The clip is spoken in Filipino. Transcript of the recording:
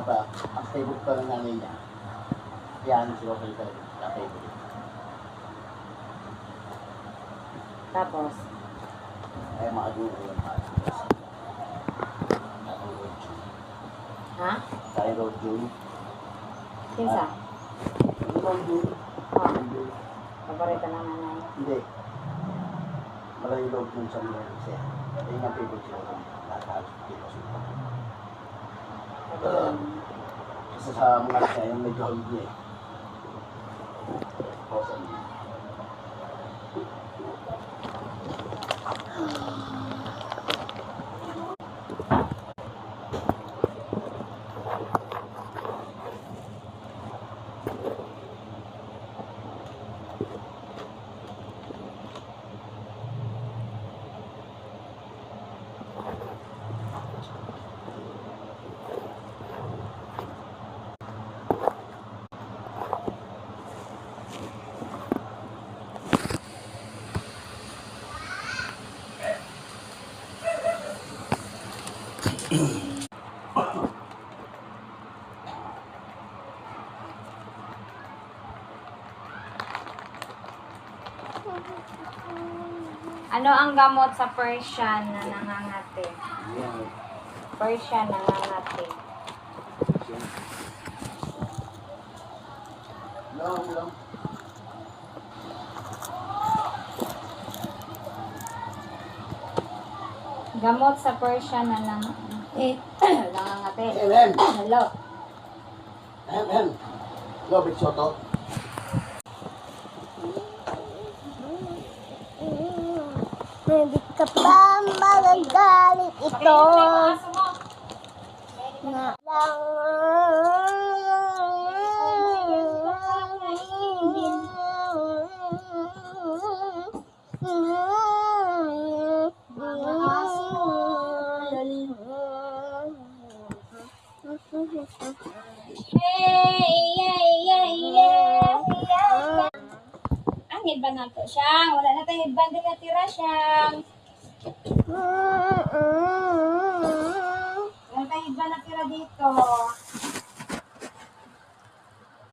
ba, ang favorite ko ng nanay niya, yan si Rocky Tayo, ang favorite. Tapos, Ay, makagulo ko yung mga. ha? Tayo Road June. Kinsa? Road June. Oh, paborito ng nanay. Hindi. Maraming Road June sa mga kasi. Ayun ang favorite ko ng lahat-halos dito sa kasi sa mga kaya yung medyo hawig niya eh. Awesome. Ano ang gamot sa Persian na nangangati? Yan. Persian na nangangati. Lang. Gamot sa Persian na nangangati. Nangangati. Amen. Hello. Ahem. Lobit Soto. Hindi ka pa magagalit ito na lang. Ang headband na to siyang. Wala na tayong headband din natira siyang. Wala tayong headband natira dito.